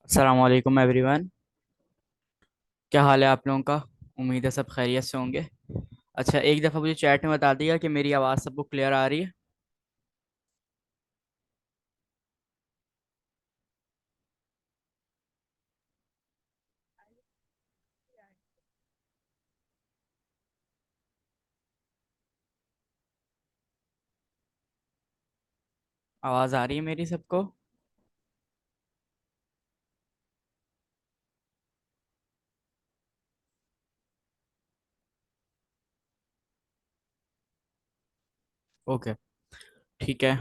अस्सलाम वालेकुम एवरीवन। क्या हाल है आप लोगों का? उम्मीद है सब खैरियत से होंगे। अच्छा, एक दफ़ा मुझे चैट में बता दिया कि मेरी आवाज़ सबको क्लियर आ रही है। आवाज़ आ रही है मेरी सबको? ओके, ठीक है,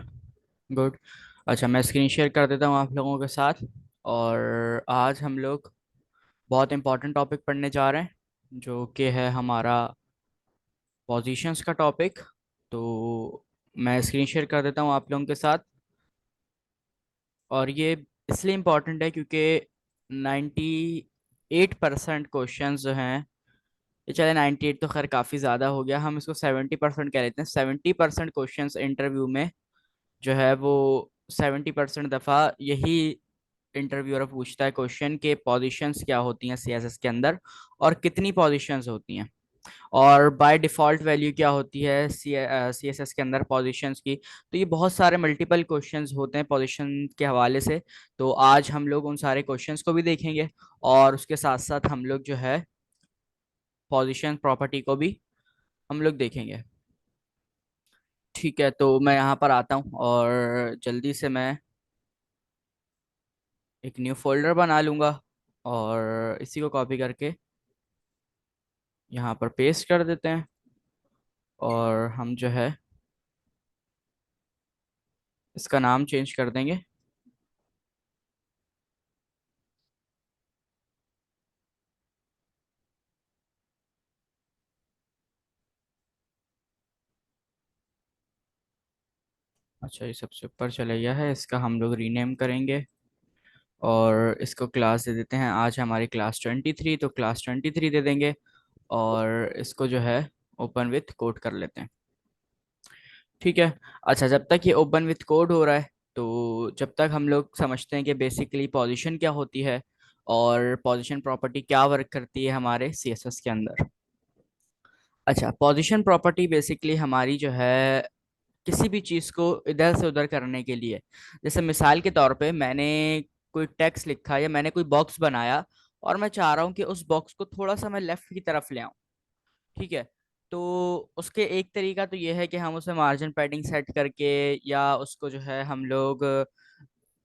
गुड। अच्छा, मैं स्क्रीन शेयर कर देता हूँ आप लोगों के साथ। और आज हम लोग बहुत इंपॉर्टेंट टॉपिक पढ़ने जा रहे हैं, जो कि है हमारा पोजीशंस का टॉपिक। तो मैं स्क्रीन शेयर कर देता हूँ आप लोगों के साथ। और ये इसलिए इम्पोर्टेंट है क्योंकि 98% क्वेश्चंस जो हैं, ये चले 98 तो खैर काफ़ी ज़्यादा हो गया, हम इसको 70% कह लेते हैं। 70% क्वेश्चंस इंटरव्यू में जो है वो 70% दफ़ा यही इंटरव्यूअर पूछता है क्वेश्चन के पोजीशंस क्या होती हैं सीएसएस के अंदर, और कितनी पोजीशंस होती हैं, और बाय डिफ़ॉल्ट वैल्यू क्या होती है सीएसएस के अंदर पोजीशंस की। तो ये बहुत सारे मल्टीपल क्वेश्चंस होते हैं पोजीशन के हवाले से। तो आज हम लोग उन सारे क्वेश्चंस को भी देखेंगे, और उसके साथ साथ हम लोग जो है पोजीशन प्रॉपर्टी को भी हम लोग देखेंगे। ठीक है, तो मैं यहाँ पर आता हूँ और जल्दी से मैं एक न्यू फोल्डर बना लूँगा, और इसी को कॉपी करके यहाँ पर पेस्ट कर देते हैं। और हम जो है इसका नाम चेंज कर देंगे। अच्छा, ये सबसे ऊपर चला गया है, इसका हम लोग रीनेम करेंगे। और इसको क्लास दे देते हैं, आज हमारी क्लास 23, तो क्लास 23 दे देंगे। और इसको जो है ओपन विथ कोड कर लेते हैं। ठीक है। अच्छा, जब तक ये ओपन विथ कोड हो रहा है, तो जब तक हम लोग समझते हैं कि बेसिकली पोजीशन क्या होती है और पोजीशन प्रॉपर्टी क्या वर्क करती है हमारे सीएसएस के अंदर। अच्छा, पोजीशन प्रॉपर्टी बेसिकली हमारी जो है किसी भी चीज़ को इधर से उधर करने के लिए, जैसे मिसाल के तौर पे मैंने कोई टेक्स्ट लिखा या मैंने कोई बॉक्स बनाया, और मैं चाह रहा हूँ कि उस बॉक्स को थोड़ा सा मैं लेफ्ट की तरफ ले आऊँ। ठीक है। तो उसके एक तरीका तो ये है कि हम उसे मार्जिन पैडिंग सेट करके, या उसको जो है हम लोग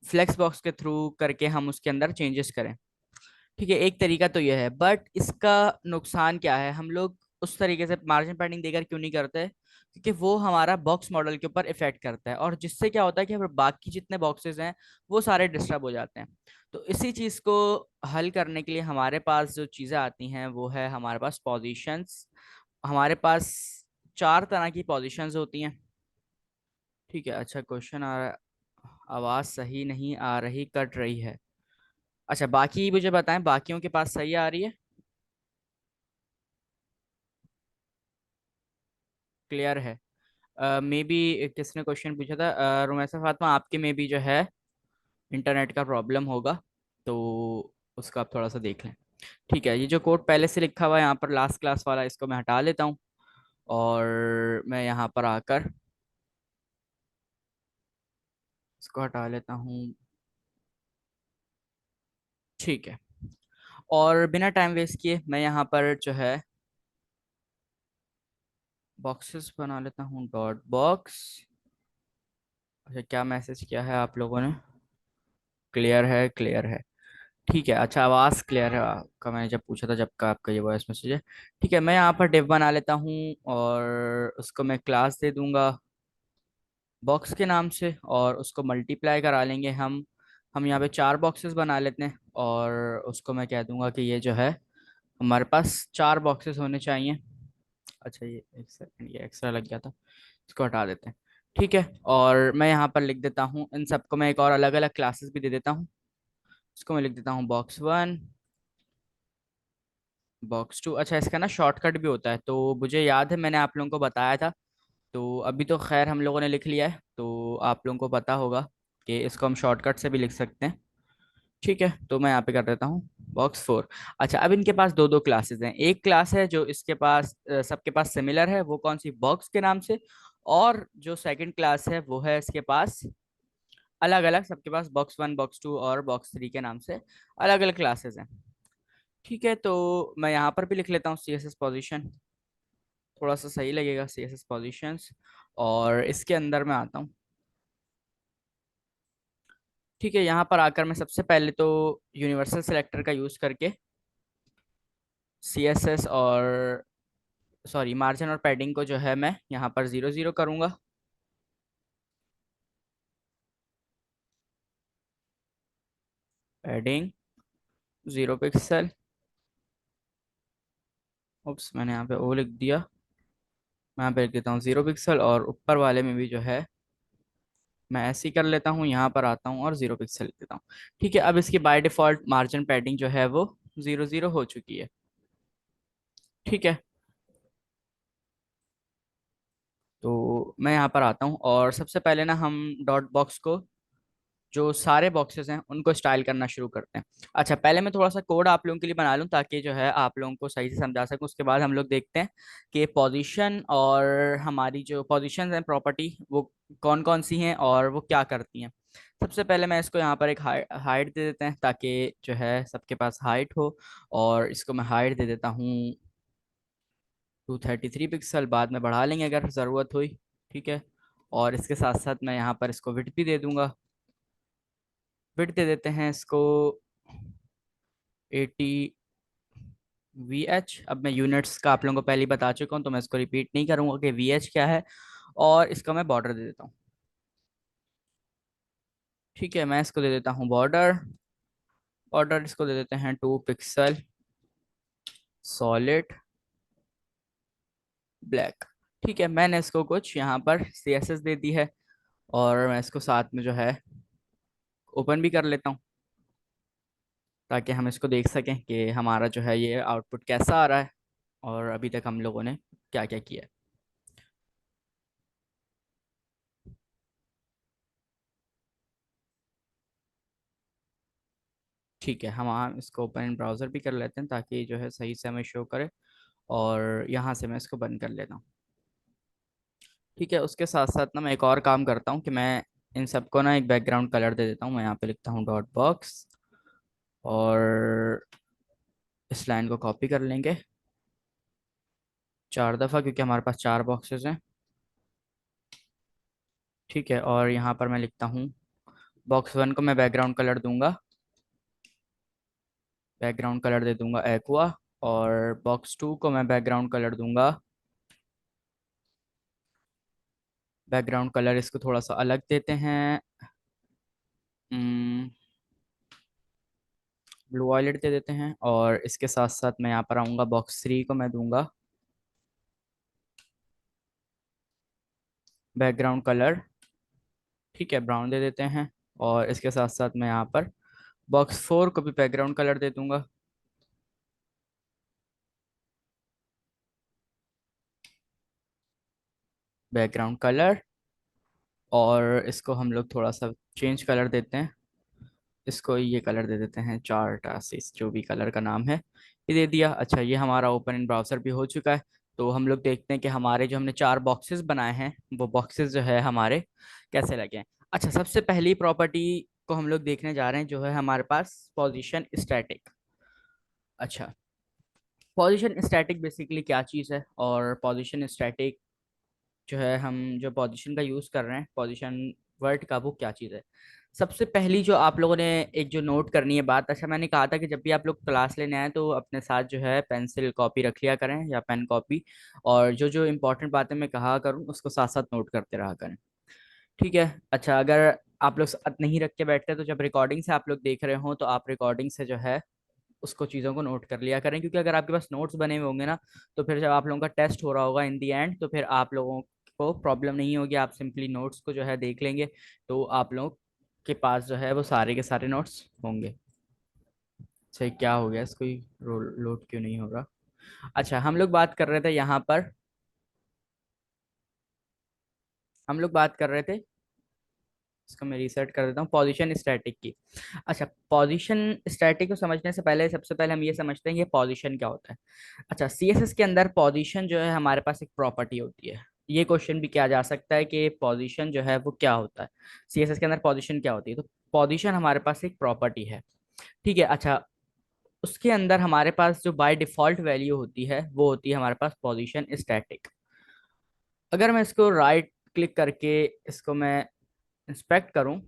फ्लेक्स बॉक्स के थ्रू करके हम उसके अंदर चेंजेस करें। ठीक है, एक तरीका तो यह है, बट इसका नुकसान क्या है, हम लोग उस तरीके से मार्जिन पैडिंग देकर क्यों नहीं करते? क्योंकि वो हमारा बॉक्स मॉडल के ऊपर इफेक्ट करता है, और जिससे क्या होता है कि हमारे बाकी जितने बॉक्सेस हैं वो सारे डिस्टर्ब हो जाते हैं। तो इसी चीज़ को हल करने के लिए हमारे पास जो चीज़ें आती हैं वो है हमारे पास पोजीशंस। हमारे पास चार तरह की पोजीशंस होती हैं। ठीक है। अच्छा, क्वेश्चन आ रहा, आवाज़ सही नहीं आ रही, कट रही है। अच्छा, बाकी मुझे बताएं, बाकियों के पास सही आ रही है? क्लियर है? मे बी किसने क्वेश्चन पूछा था, रुमैसा फातिमा, आपके में भी जो है इंटरनेट का प्रॉब्लम होगा, तो उसका आप थोड़ा सा देख लें। ठीक है, ये जो कोड पहले से लिखा हुआ है यहाँ पर लास्ट क्लास वाला, इसको मैं हटा लेता हूँ। और मैं यहाँ पर आकर इसको हटा लेता हूँ। ठीक है। और बिना टाइम वेस्ट किए मैं यहाँ पर जो है बॉक्सेस बना लेता हूँ, डॉट बॉक्स। अच्छा, क्या मैसेज किया है आप लोगों ने? क्लियर है, क्लियर है। ठीक है। अच्छा, आवाज़ क्लियर है आपका, मैंने जब पूछा था जब का आपका ये वॉइस मैसेज है। ठीक है, मैं यहाँ पर डिव बना लेता हूँ, और उसको मैं क्लास दे दूंगा बॉक्स के नाम से, और उसको मल्टीप्लाई करा लेंगे हम यहाँ पे चार बॉक्सेस बना लेते हैं, और उसको मैं कह दूंगा कि ये जो है हमारे पास चार बॉक्सेस होने चाहिए। अच्छा, ये एक सेकंड, ये एक्स्ट्रा लग गया था, इसको हटा देते हैं। ठीक है। और मैं यहाँ पर लिख देता हूँ, इन सबको मैं एक और अलग अलग क्लासेस भी दे देता हूँ। इसको मैं लिख देता हूँ बॉक्स 1, बॉक्स 2। अच्छा, इसका ना शॉर्टकट भी होता है, तो मुझे याद है मैंने आप लोगों को बताया था। तो अभी तो खैर हम लोगों ने लिख लिया है, तो आप लोगों को पता होगा कि इसको हम शॉर्टकट से भी लिख सकते हैं। ठीक है, तो मैं यहाँ पे कर देता हूँ बॉक्स 4। अच्छा, अब इनके पास दो दो क्लासेस हैं। एक क्लास है जो इसके पास सबके पास सिमिलर है, वो कौन सी, बॉक्स के नाम से। और जो सेकंड क्लास है वो है इसके पास अलग अलग, सबके पास बॉक्स 1 बॉक्स 2 और बॉक्स 3 के नाम से अलग अलग क्लासेस हैं। ठीक है, तो मैं यहाँ पर भी लिख लेता हूँ सी एस एस पोजिशन, थोड़ा सा सही लगेगा, सी एस एस पोजिशंस। और इसके अंदर मैं आता हूँ। ठीक है, यहाँ पर आकर मैं सबसे पहले तो यूनिवर्सल सिलेक्टर का यूज़ करके सी एस एस और सॉरी मार्जिन और पैडिंग को जो है मैं यहाँ पर 0 0 करूँगा। Padding 0 pixel. उप्स, मैंने यहाँ पे ओ लिख दिया। मैं यहाँ पे लिख देता हूँ 0 पिक्सल, और ऊपर वाले में भी जो है मैं ऐसे ही कर लेता हूँ, यहाँ पर आता हूँ और 0 पिक्सल लिख देता हूँ। ठीक है, अब इसकी बाय डिफॉल्ट मार्जिन पैडिंग जो है वो 0 0 हो चुकी है। ठीक है, तो मैं यहाँ पर आता हूँ और सबसे पहले ना हम डॉट बॉक्स को, जो सारे बॉक्सेस हैं उनको स्टाइल करना शुरू करते हैं। अच्छा, पहले मैं थोड़ा सा कोड आप लोगों के लिए बना लूँ ताकि जो है आप लोगों को सही से समझा सकूँ। उसके बाद हम लोग देखते हैं कि पोजीशन और हमारी जो पोजीशंस हैं प्रॉपर्टी वो कौन कौन सी हैं और वो क्या करती हैं। सबसे पहले मैं इसको यहाँ पर एक हाइट दे देते हैं ताकि जो है सबके पास हाइट हो। और इसको मैं हाइट दे देता हूँ 233 पिक्सल, बाद में बढ़ा लेंगे अगर ज़रूरत हुई। ठीक है, और इसके साथ साथ मैं यहाँ पर इसको विड्थ भी दे दूंगा। विड्थ दे देते हैं इसको 80 VH। अब मैं यूनिट्स का आप लोगों को पहले ही बता चुका हूँ तो मैं इसको रिपीट नहीं करूंगा कि VH क्या है। और इसका मैं बॉर्डर दे देता हूँ। ठीक है, मैं इसको दे देता हूँ बॉर्डर। बॉर्डर इसको दे देते हैं 2 पिक्सल सॉलिड ब्लैक। ठीक है, मैंने इसको कुछ यहाँ पर CSS दे दी है। और मैं इसको साथ में जो है ओपन भी कर लेता हूँ ताकि हम इसको देख सकें कि हमारा जो है ये आउटपुट कैसा आ रहा है और अभी तक हम लोगों ने क्या क्या किया है। ठीक है, हम इसको ओपन इन ब्राउज़र भी कर लेते हैं ताकि जो है सही से हमें शो करे। और यहाँ से मैं इसको बंद कर लेता हूँ। ठीक है, उसके साथ साथ ना मैं एक और काम करता हूँ कि मैं इन सबको ना एक बैकग्राउंड कलर दे देता हूँ। मैं यहाँ पे लिखता हूँ डॉट बॉक्स, और इस लाइन को कॉपी कर लेंगे 4 दफ़ा क्योंकि हमारे पास 4 बॉक्सेस हैं। ठीक है, और यहाँ पर मैं लिखता हूँ बॉक्स 1 को मैं बैकग्राउंड कलर दूंगा, बैकग्राउंड कलर दे दूंगा एक्वा। और बॉक्स 2 को मैं बैकग्राउंड कलर दूंगा, बैकग्राउंड कलर इसको थोड़ा सा अलग देते हैं, ब्लू वॉयलेट दे देते हैं। और इसके साथ साथ मैं यहाँ पर आऊँगा, बॉक्स 3 को मैं दूंगा बैकग्राउंड कलर, ठीक है, ब्राउन दे देते हैं। और इसके साथ साथ मैं यहाँ पर बॉक्स 4 को भी बैकग्राउंड कलर दे दूंगा, बैकग्राउंड कलर। और इसको हम लोग थोड़ा सा चेंज कलर देते हैं, इसको ये कलर दे देते हैं चार्टासिस, जो भी कलर का नाम है ये दे दिया। अच्छा, ये हमारा ओपन इन ब्राउज़र भी हो चुका है। तो हम लोग देखते हैं कि हमारे जो हमने 4 बॉक्सेस बनाए हैं वो बॉक्सेस जो है हमारे कैसे लगे हैं। अच्छा, सबसे पहली प्रॉपर्टी को हम लोग देखने जा रहे हैं जो है हमारे पास पोजीशन स्टैटिक। अच्छा, पोजीशन स्टैटिक बेसिकली क्या चीज़ है, और पोजीशन स्टैटिक जो है हम जो पोजीशन का यूज़ कर रहे हैं, पोजीशन वर्ड का, वो क्या चीज़ है। सबसे पहली जो आप लोगों ने एक जो नोट करनी है बात, अच्छा मैंने कहा था कि जब भी आप लोग क्लास लेने आए तो अपने साथ जो है पेंसिल कॉपी रख लिया करें या पेन कॉपी। और जो जो इंपॉर्टेंट बातें मैं कहा करूँ उसको साथ साथ नोट करते रहा करें। ठीक है, अच्छा अगर आप लोग साथ नहीं रख के बैठते तो जब रिकॉर्डिंग से आप लोग देख रहे हो तो आप रिकॉर्डिंग से जो है उसको चीज़ों को नोट कर लिया करें, क्योंकि अगर आपके पास नोट्स बने हुए होंगे ना तो फिर जब आप लोगों का टेस्ट हो रहा होगा इन दी एंड तो फिर आप लोगों को प्रॉब्लम नहीं होगी, आप सिंपली नोट्स को जो है देख लेंगे। तो आप लोग के पास जो है वो सारे के सारे नोट्स होंगे। अच्छा, ये क्या हो गया, इसको लोड क्यों नहीं हो रहा। अच्छा, हम लोग बात कर रहे थे यहाँ पर, हम लोग बात कर रहे थे इसको मैं रीसेट कर देता हूँ, पोजीशन स्टैटिक की। अच्छा, पोजीशन स्टैटिक को समझने से पहले सबसे पहले हम ये समझते हैं ये पोजीशन क्या होता है। अच्छा, सीएसएस के अंदर पोजीशन जो है हमारे पास एक प्रॉपर्टी होती है। ये क्वेश्चन भी किया जा सकता है कि पोजीशन जो है वो क्या होता है, सीएसएस के अंदर पोजीशन क्या होती है। तो पोजीशन हमारे पास एक प्रॉपर्टी है, ठीक है। अच्छा, उसके अंदर हमारे पास जो बाय डिफॉल्ट वैल्यू होती है वो होती है हमारे पास पोजीशन स्टैटिक। अगर मैं इसको राइट क्लिक करके इसको मैं इंस्पेक्ट करूं,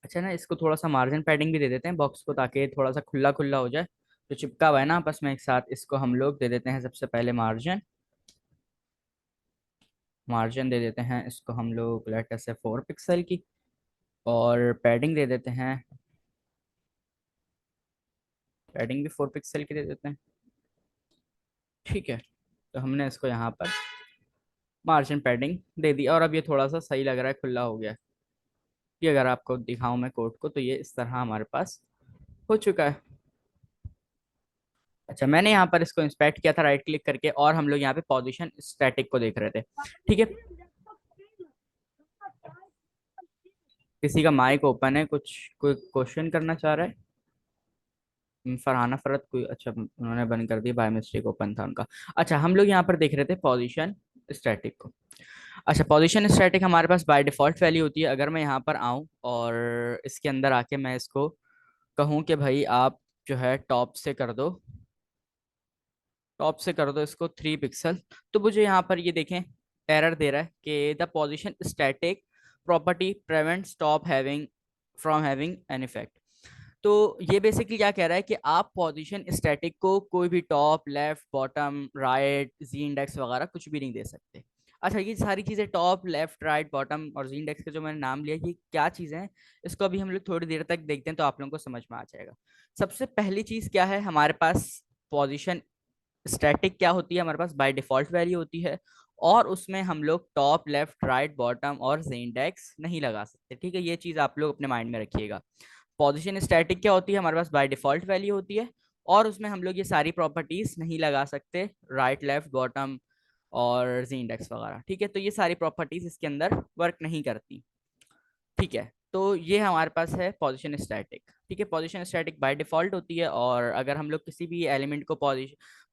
अच्छा ना, इसको थोड़ा सा मार्जिन पैडिंग भी दे देते हैं बॉक्स को, ताकि थोड़ा सा खुला खुला हो जाए। जो चिपका हुआ है ना आपस में एक साथ, इसको हम लोग दे देते हैं सबसे पहले मार्जिन। मार्जिन दे देते हैं इसको हम लोग लेटर से 4 पिक्सल की, और पैडिंग दे देते हैं, पैडिंग भी 4 पिक्सल की दे देते हैं, ठीक है। तो हमने इसको यहाँ पर मार्जिन पैडिंग दे दी, और अब ये थोड़ा सा सही लग रहा है, खुला हो गया है। ये अगर आपको दिखाऊं मैं कोड को, तो ये इस तरह हमारे पास हो चुका है। अच्छा, मैंने यहाँ पर इसको इंस्पेक्ट किया था राइट क्लिक करके, और हम लोग यहाँ पे पोजीशन स्टैटिक को देख रहे थे, ठीक है। किसी का माइक ओपन है, कुछ कोई क्वेश्चन करना चाह रहा है। फरहाना फरत कोई, अच्छा उन्होंने बंद कर दिया, बाय मिस्टेक ओपन था उनका। अच्छा, हम लोग यहाँ पर देख रहे थे पोजीशन स्टैटिक को। अच्छा, पोजीशन स्टैटिक हमारे पास बाय डिफॉल्ट वैल्यू होती है। अगर मैं यहाँ पर आऊँ और इसके अंदर आके मैं इसको कहूँ कि भाई आप जो है टॉप से कर दो, टॉप से कर दो इसको 3 पिक्सल, तो मुझे यहाँ पर ये देखें एरर दे रहा है कि the position static property prevents top having from having an effect. तो ये बेसिकली क्या कह रहा है कि आप पोजीशन स्टैटिक को कोई भी टॉप लेफ्ट बॉटम राइट जी इंडेक्स वगैरह कुछ भी नहीं दे सकते। अच्छा, ये सारी चीजें टॉप लेफ्ट राइट बॉटम और जी इंडेक्स का जो मैंने नाम लिया, ये क्या चीजें हैं, इसको अभी हम लोग थोड़ी देर तक देखते हैं तो आप लोगों को समझ में आ जाएगा। सबसे पहली चीज क्या है हमारे पास, पोजीशन स्टैटिक क्या होती है हमारे पास, बाय डिफॉल्ट वैल्यू होती है, और उसमें हम लोग टॉप लेफ्ट राइट बॉटम और जी इंडेक्स नहीं लगा सकते, ठीक है। ये चीज आप लोग अपने माइंड में रखिएगा। पोजीशन स्टैटिक क्या होती है हमारे पास, बाय डिफॉल्ट वैल्यू होती है, और उसमें हम लोग ये सारी प्रॉपर्टीज नहीं लगा सकते, राइट लेफ्ट बॉटम और जी इंडेक्स वगैरह, ठीक है। तो ये सारी प्रॉपर्टीज इसके अंदर वर्क नहीं करती, ठीक है। तो ये हमारे पास है पोजीशन स्टैटिक, ठीक है। पोजीशन स्टैटिक बाय डिफॉल्ट होती है, और अगर हम लोग किसी भी एलिमेंट को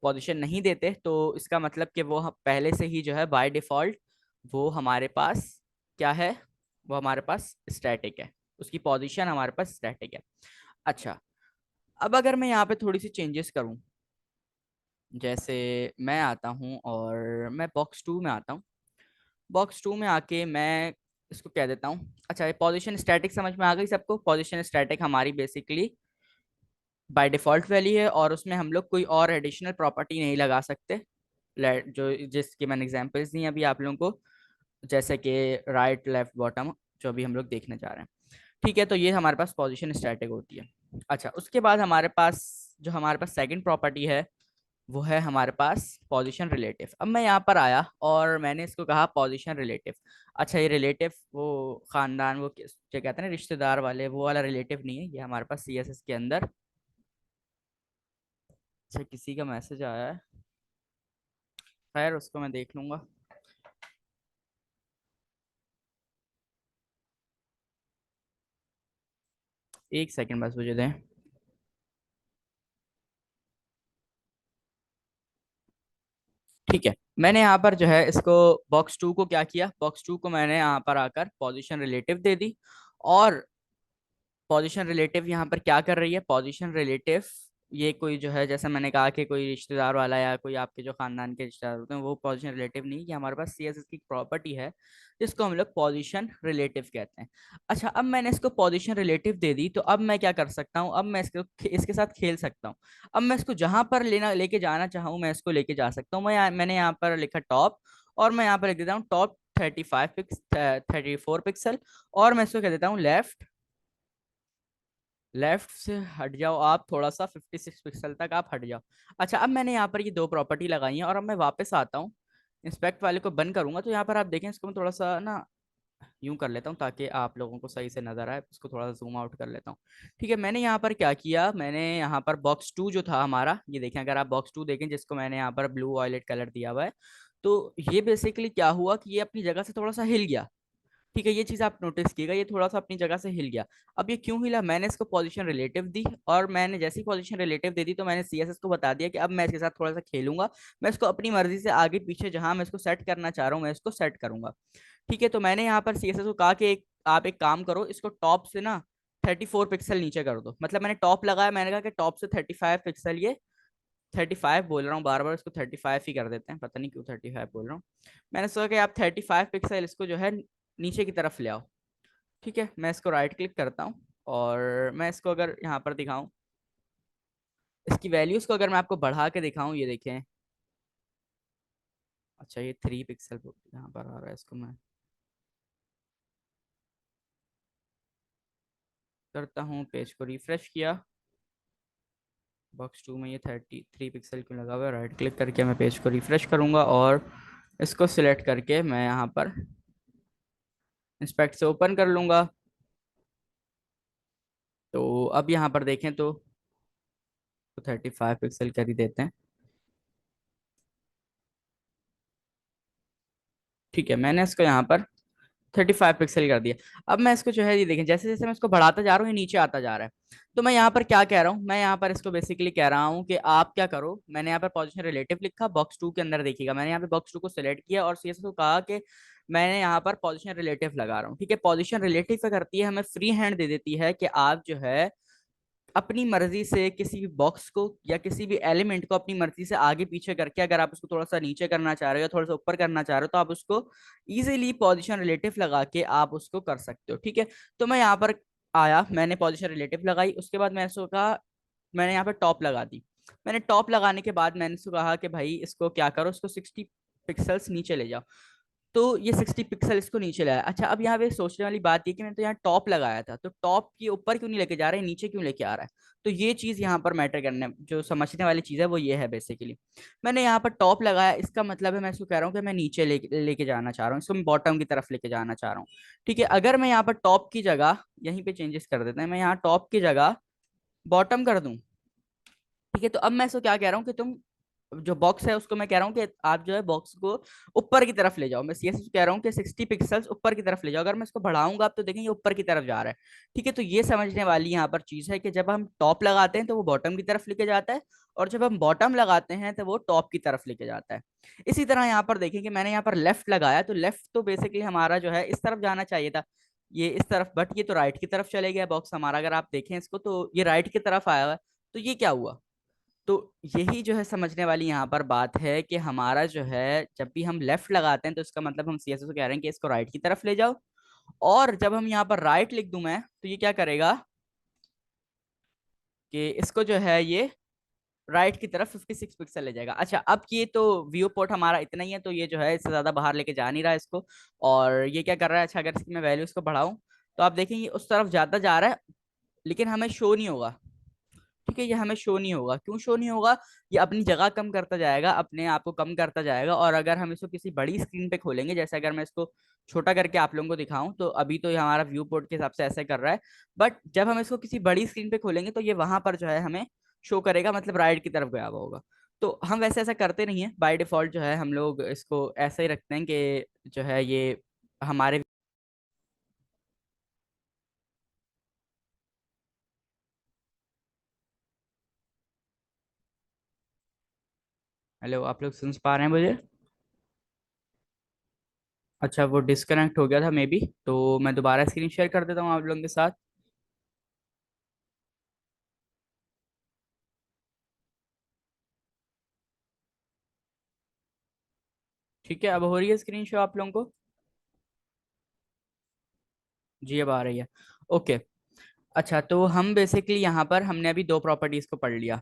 पोजीशन नहीं देते तो इसका मतलब कि वो पहले से ही जो है बाय डिफॉल्ट वो हमारे पास क्या है, वो हमारे पास स्टैटिक है, उसकी पोजीशन हमारे पास स्टैटिक है। अच्छा, अब अगर मैं यहाँ पे थोड़ी सी चेंजेस करूँ, जैसे मैं आता हूँ और मैं बॉक्स 2 में आता हूँ, बॉक्स 2 में आके मैं इसको कह देता हूँ। अच्छा, ये पोजीशन स्टैटिक समझ में आ गई सबको। पोजीशन स्टैटिक हमारी बेसिकली बाय डिफॉल्ट वैल्यू है, और उसमें हम लोग कोई और एडिशनल प्रॉपर्टी नहीं लगा सकते, जो जिसकी मैंने एग्जांपल्स दी अभी आप लोगों को, जैसे कि राइट लेफ्ट बॉटम, जो अभी हम लोग देखने जा रहे हैं, ठीक है। तो ये हमारे पास पोजीशन स्टैटिक होती है। अच्छा, उसके बाद हमारे पास जो हमारे पास सेकंड प्रॉपर्टी है वो है हमारे पास पोजीशन रिलेटिव। अब मैं यहाँ पर आया और मैंने इसको कहा पोजीशन रिलेटिव। अच्छा, ये रिलेटिव वो खानदान, वो क्या कहते हैं ना, रिश्तेदार वाले, वो वाला रिलेटिव नहीं है, ये हमारे पास सीएसएस के अंदर। अच्छा, किसी का मैसेज आया है, खैर उसको मैं देख लूंगा। एक सेकंड बस मुझे दें। ठीक है, मैंने यहाँ पर जो है इसको बॉक्स 2 को क्या किया, बॉक्स 2 को मैंने यहाँ पर आकर पोजीशन रिलेटिव दे दी। और पोजीशन रिलेटिव यहाँ पर क्या कर रही है, पोजीशन रिलेटिव ये कोई जो है, जैसे मैंने कहा कि कोई रिश्तेदार वाला या कोई आपके जो खानदान के रिश्तेदार होते हैं, वो पोजीशन रिलेटिव नहीं, ये हमारे पास सीएसएस की प्रॉपर्टी है जिसको हम लोग पोजीशन रिलेटिव कहते हैं। अच्छा, अब मैंने इसको पोजीशन रिलेटिव दे दी, तो अब मैं क्या कर सकता हूँ, अब मैं इसको इसके साथ खेल सकता हूँ। अब मैं इसको जहां पर लेके जाना चाहूँ मैं इसको लेके जा सकता हूँ। मैंने यहाँ पर लिखा टॉप, और मैं यहाँ पर लिख देता हूँ टॉप 34 पिक्सल, और मैं इसको कह देता हूँ लेफ्ट, लेफ्ट से हट जाओ आप थोड़ा सा 56 पिक्सल तक आप हट जाओ। अच्छा, अब मैंने यहाँ पर ये दो प्रॉपर्टी लगाई है, और अब मैं वापस आता हूँ, इंस्पेक्ट वाले को बंद करूंगा, तो यहाँ पर आप देखें, इसको मैं थोड़ा सा ना यूं कर लेता हूँ ताकि आप लोगों को सही से नजर आए, इसको थोड़ा सा जूम आउट कर लेता हूँ। ठीक है, मैंने यहाँ पर क्या किया, मैंने यहाँ पर बॉक्स 2 जो था हमारा, ये देखें, अगर आप बॉक्स 2 देखें जिसको मैंने यहाँ पर ब्लू वॉयलेट कलर दिया हुआ है, तो ये बेसिकली क्या हुआ कि ये अपनी जगह से थोड़ा सा हिल गया। ठीक है, ये चीज आप नोटिस कीजिएगा, ये थोड़ा सा अपनी जगह से हिल गया। अब ये क्यों हिला, मैंने इसको पोजीशन रिलेटिव दी, और मैंने जैसी पोजीशन रिलेटिव दे दी तो मैंने सीएसएस को बता दिया कि अब मैं इसके साथ थोड़ा सा खेलूंगा, मैं इसको अपनी मर्जी से आगे पीछे जहां मैं इसको सेट करना चाह रहा हूँ मैं इसको सेट करूंगा। ठीक है, तो मैंने यहाँ पर सीएसएस को कहा कि आप एक काम करो, इसको टॉप से ना 34 पिक्सल नीचे कर दो। मतलब मैंने टॉप लगाया, मैंने कहा कि टॉप से 35 पिक्सल, ये 35 बोल रहा हूँ बार बार, इसको 35 ही कर देते हैं, पता नहीं क्यों 35 बोल रहा हूँ। मैंने सोचा कि आप 35 पिक्सल इसको जो है नीचे की तरफ ले आओ। ठीक है, मैं इसको राइट क्लिक करता हूँ, और मैं इसको अगर यहाँ पर दिखाऊं, इसकी वैल्यूज को अगर मैं आपको बढ़ा के दिखाऊं, ये देखें। अच्छा, ये 3 पिक्सल यहाँ पर आ रहा है, इसको मैं करता हूँ, पेज को रिफ्रेश किया, बॉक्स 2 में ये 33 पिक्सल क्यों लगा हुआ है, राइट क्लिक करके मैं पेज को रिफ्रेश करूंगा, और इसको सिलेक्ट करके मैं यहाँ पर इंस्पेक्ट से ओपन कर लूंगा। तो अब यहाँ पर देखें तो 35 पिक्सल कर ही देते हैं। ठीक है, मैंने इसको यहाँ पर 35 पिक्सल कर दिया। अब मैं इसको जो है ये देखें, जैसे जैसे मैं इसको बढ़ाता जा रहा हूँ ये नीचे आता जा रहा है। तो मैं यहाँ पर क्या कह रहा हूँ, मैं यहाँ पर इसको बेसिकली कह रहा हूँ कि आप क्या करो, मैंने यहाँ पर पोजीशन रिलेटिव लिखा, बॉक्स 2 के अंदर देखिएगा, मैंने यहाँ पे बॉक्स 2 को सिलेक्ट किया और सीएसएस को कहा कि मैंने यहाँ पर पोजीशन रिलेटिव लगा रहा हूँ। ठीक है, पोजीशन रिलेटिव क्या करती है, हमें फ्री हैंड दे देती है कि आप जो है अपनी मर्जी से किसी भी बॉक्स को या किसी भी एलिमेंट को अपनी मर्जी से आगे पीछे करके, अगर आप उसको थोड़ा सा नीचे करना चाह रहे हो या थोड़ा सा ऊपर करना चाह रहे हो, तो आप उसको इजीली पोजीशन रिलेटिव लगा के आप उसको कर सकते हो। ठीक है, तो मैं यहाँ पर आया, मैंने पोजीशन रिलेटिव लगाई, उसके बाद मैं इसको कहा, मैंने यहाँ पर टॉप लगा दी। मैंने टॉप लगाने के बाद मैंने इसको कहा कि भाई इसको क्या करो, इसको 60 पिक्सल्स नीचे ले जाओ। तो ये 60 पिक्सल इसको नीचे लाया। अच्छा, अब यहाँ पे सोचने वाली बात ये कि मैंने तो यहाँ टॉप लगाया था, तो टॉप के ऊपर क्यों नहीं लेके जा रहा है, नीचे क्यों लेके आ रहा है। तो ये चीज यहाँ पर मैटर करने जो समझने वाली चीज है वो ये है बेसिकली। मैंने यहाँ पर टॉप लगाया, इसका मतलब है मैं इसको कह रहा हूँ कि मैं नीचे लेके जाना चाह रहा हूँ, इसको मैं बॉटम की तरफ लेके जाना चाह रहा हूँ। ठीक है, अगर मैं यहाँ पर टॉप की जगह यहीं पे चेंजेस कर देते हैं, मैं यहाँ टॉप की जगह बॉटम कर दूं। ठीक है, तो अब मैं इसको क्या कह रहा हूँ कि तुम जो बॉक्स है उसको मैं कह रहा हूँ कि आप जो है बॉक्स को ऊपर की तरफ ले जाओ। मैं सीएसएस कह रहा हूँ कि 60 पिक्सल्स ऊपर की तरफ ले जाओ। अगर मैं इसको बढ़ाऊंगा आप तो देखेंगे ऊपर की तरफ जा रहा है। ठीक है, तो ये समझने वाली यहाँ पर चीज है कि जब हम टॉप लगाते हैं तो वो बॉटम की तरफ लेके जाता है, और जब हम बॉटम लगाते हैं तो वो टॉप की तरफ लेके जाता है। इसी तरह यहाँ पर देखेंगे, मैंने यहाँ पर लेफ्ट लगाया, तो लेफ्ट तो बेसिकली हमारा जो है इस तरफ जाना चाहिए था, ये इस तरफ, बट ये तो राइट की तरफ चले गया बॉक्स हमारा। अगर आप देखें इसको तो ये राइट की तरफ आया हुआ है, तो ये क्या हुआ। तो यही जो है समझने वाली यहाँ पर बात है कि हमारा जो है जब भी हम लेफ्ट लगाते हैं तो इसका मतलब हम सीएसएस को कह रहे हैं कि इसको राइट की तरफ ले जाओ, और जब हम यहाँ पर राइट लिख दूं मैं तो ये क्या करेगा कि इसको जो है ये राइट की तरफ 56 पिक्सल ले जाएगा। अच्छा, अब ये तो व्यू पोर्ट हमारा इतना ही है, तो ये जो है इससे ज्यादा बाहर लेके जा नहीं रहा है इसको। और ये क्या कर रहा है, अच्छा अगर इसकी मैं वैल्यूज को बढ़ाऊं तो आप देखेंगे उस तरफ ज्यादा जा रहा है, लेकिन हमें शो नहीं होगा। ठीक है, ये हमें शो नहीं होगा, क्यों शो नहीं होगा, ये अपनी जगह कम करता जाएगा, अपने आप को कम करता जाएगा। और अगर हम इसको किसी बड़ी स्क्रीन पे खोलेंगे, जैसे अगर मैं इसको छोटा करके आप लोगों को दिखाऊं, तो अभी तो ये हमारा व्यू पोर्ट के हिसाब से ऐसे कर रहा है, बट जब हम इसको किसी बड़ी स्क्रीन पे खोलेंगे तो ये वहां पर जो है हमें शो करेगा, मतलब राइट की तरफ गया हुआ होगा। तो हम वैसे ऐसा करते नहीं है, बाय डिफॉल्ट जो है हम लोग इसको ऐसे ही रखते हैं कि जो है ये हमारे। हेलो, आप लोग सुन पा रहे हैं मुझे। अच्छा, वो डिस्कनेक्ट हो गया था मे बी, तो मैं दोबारा स्क्रीन शेयर कर देता हूँ आप लोगों के साथ। ठीक है, अब हो रही है स्क्रीन शो आप लोगों को। जी, अब आ रही है। ओके। अच्छा, तो हम बेसिकली यहाँ पर हमने अभी दो प्रॉपर्टीज को पढ़ लिया।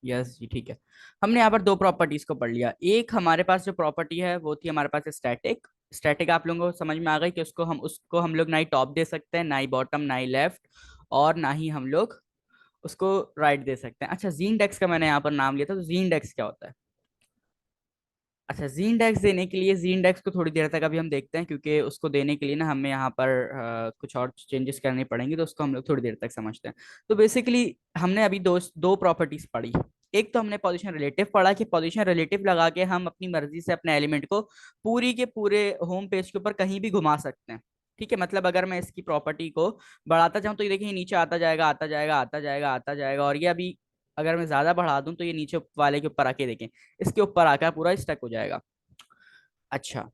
यस जी, ठीक है। हमने यहाँ पर दो प्रॉपर्टीज को पढ़ लिया। एक हमारे पास जो प्रॉपर्टी है वो थी हमारे पास स्टैटिक। स्टैटिक आप लोगों को समझ में आ गई कि उसको हम लोग ना ही टॉप दे सकते हैं, ना ही बॉटम, ना ही लेफ्ट, और ना ही हम लोग उसको राइट दे सकते हैं। अच्छा, जीन डेक्स का मैंने यहाँ पर नाम लिया था, तो जीन डेक्स क्या होता है। अच्छा, जीन डेक्स देने के लिए, जीन डेक्स को थोड़ी देर तक अभी हम देखते हैं, क्योंकि उसको देने के लिए ना हमें यहाँ पर कुछ और चेंजेस करनी पड़ेंगी, तो उसको हम लोग थोड़ी देर तक समझते हैं। तो बेसिकली हमने अभी दो दो प्रॉपर्टीज पढ़ी। एक तो हमने पोजीशन रिलेटिव पढ़ा कि पोजीशन रिलेटिव लगा के हम अपनी मर्जी से अपने एलिमेंट को पूरी के पूरे होम पेज के ऊपर कहीं भी घुमा सकते हैं। ठीक है, मतलब अगर मैं इसकी प्रॉपर्टी को बढ़ाता जाऊं तो ये देखिए नीचे आता जाएगा आता जाएगा आता जाएगा आता जाएगा, और ये अभी अगर मैं ज्यादा बढ़ा दूं तो ये नीचे वाले के ऊपर आके देखें, इसके ऊपर आकर पूरा स्टक हो जाएगा। अच्छा,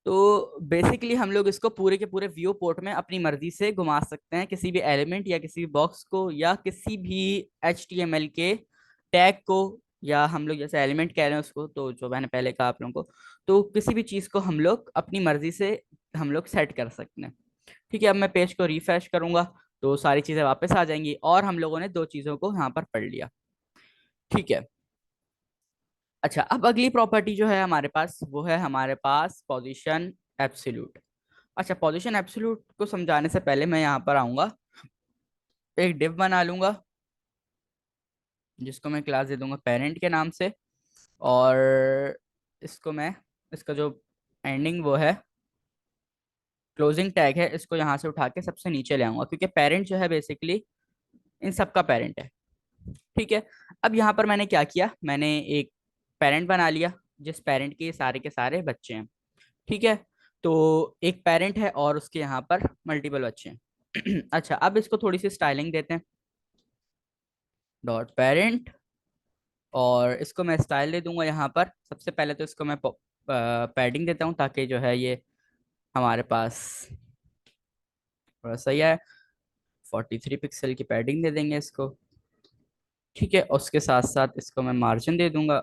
तो बेसिकली हम लोग इसको पूरे के पूरे व्यू पोर्ट में अपनी मर्जी से घुमा सकते हैं, किसी भी एलिमेंट या किसी भी बॉक्स को या किसी भी HTML के टैग को, या हम लोग जैसे एलिमेंट कह रहे हैं उसको, तो जो मैंने पहले कहा आप लोगों को, तो किसी भी चीज को हम लोग अपनी मर्जी से हम लोग सेट कर सकते हैं। ठीक है, अब मैं पेज को रिफ्रेश करूंगा तो सारी चीजें वापस आ जाएंगी और हम लोगों ने दो चीजों को यहाँ पर पढ़ लिया। ठीक है। अच्छा, अब अगली प्रॉपर्टी जो है हमारे पास वो है हमारे पास पोजीशन एब्सोल्यूट। अच्छा, पोजीशन एब्सोल्यूट को समझाने से पहले मैं यहाँ पर आऊंगा, एक डिव बना लूंगा जिसको मैं क्लास दे दूंगा पेरेंट के नाम से, और इसको मैं, इसका जो एंडिंग वो है क्लोजिंग टैग है, इसको यहाँ से उठा के सबसे नीचे ले आऊंगा क्योंकि पेरेंट जो है बेसिकली इन सबका पेरेंट है। ठीक है, अब यहाँ पर मैंने क्या किया, मैंने एक पेरेंट बना लिया जिस पेरेंट के सारे बच्चे हैं। ठीक है, तो एक पेरेंट है और उसके यहाँ पर मल्टीपल बच्चे हैं। अच्छा, अब इसको थोड़ी सी स्टाइलिंग देते हैं, डॉट पेरेंट, और इसको मैं स्टाइल दे दूंगा यहाँ पर। सबसे पहले तो इसको मैं पैडिंग देता हूँ ताकि जो है ये हमारे पास थोड़ा सही है, 43 पिक्सल की पैडिंग दे देंगे इसको। ठीक है, उसके साथ साथ इसको मैं मार्जिन दे दूंगा।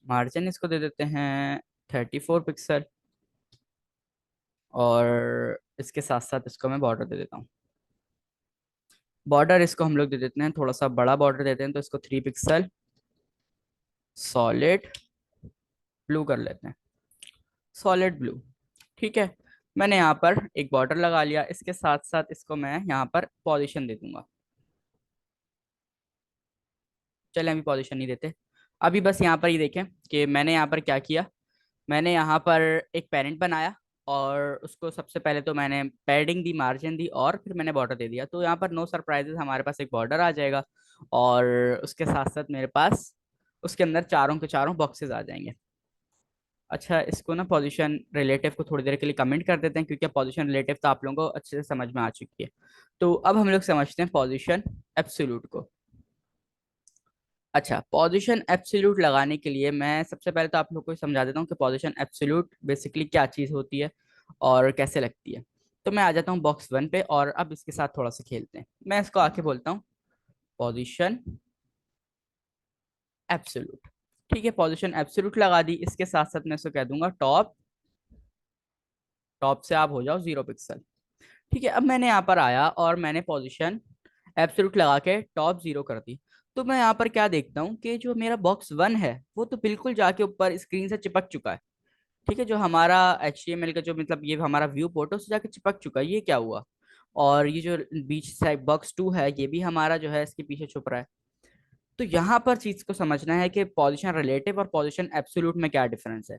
मार्जिन इसको दे देते हैं 34 पिक्सल, और इसके साथ साथ इसको मैं बॉर्डर दे देता हूँ। बॉर्डर इसको हम लोग दे देते हैं थोड़ा सा बड़ा बॉर्डर देते हैं, तो इसको 3 पिक्सल सॉलिड ब्लू कर लेते हैं, सॉलिड ब्लू। ठीक है, मैंने यहाँ पर एक बॉर्डर लगा लिया, इसके साथ साथ इसको मैं यहाँ पर पोजीशन दे दूंगा। चले अभी पोजीशन नहीं देते, अभी बस यहाँ पर ही देखें कि मैंने यहाँ पर क्या किया। मैंने यहाँ पर एक पेरेंट बनाया और उसको सबसे पहले तो मैंने पैडिंग दी, मार्जिन दी, और फिर मैंने बॉर्डर दे दिया, तो यहाँ पर नो सरप्राइजेस हमारे पास एक बॉर्डर आ जाएगा, और उसके साथ साथ मेरे पास उसके अंदर चारों के चारों बॉक्सेस आ जाएंगे। अच्छा, इसको ना पोजीशन रिलेटिव को थोड़ी देर के लिए कमेंट कर देते हैं क्योंकि पोजीशन रिलेटिव तो आप लोगों को अच्छे से समझ में आ चुकी है। तो अब हम लोग समझते हैं पोजीशन एब्सोल्यूट को। अच्छा, पोजीशन एब्सोल्यूट लगाने के लिए मैं सबसे पहले तो आप लोग को समझा देता हूँ कि पोजीशन एब्सोल्यूट बेसिकली क्या चीज़ होती है और कैसे लगती है। तो मैं आ जाता हूँ बॉक्स 1 पे, और अब इसके साथ थोड़ा सा खेलते हैं। मैं इसको आके बोलता हूँ पोजीशन एब्सोल्यूट। ठीक है, पोजीशन एब्सोल्यूट लगा दी, इसके साथ साथ मैं इसको कह दूंगा टॉप, टॉप से आप हो जाओ 0 पिक्सल। ठीक है, अब मैंने यहाँ पर आया और मैंने पोजीशन एब्सोल्यूट लगा के टॉप 0 कर दी, तो मैं यहाँ पर क्या देखता हूँ कि जो मेरा बॉक्स 1 है वो तो बिल्कुल जाके ऊपर स्क्रीन से चिपक चुका है। ठीक है, जो हमारा HTML का जो मतलब ये हमारा व्यू पोर्ट है उससे जाके चिपक चुका है, ये क्या हुआ। और ये जो बीच साइड बॉक्स 2 है ये भी हमारा जो है इसके पीछे छुप रहा है। तो यहाँ पर चीज को समझना है कि पोजीशन रिलेटिव और पोजीशन एब्सोल्यूट में क्या डिफरेंस है।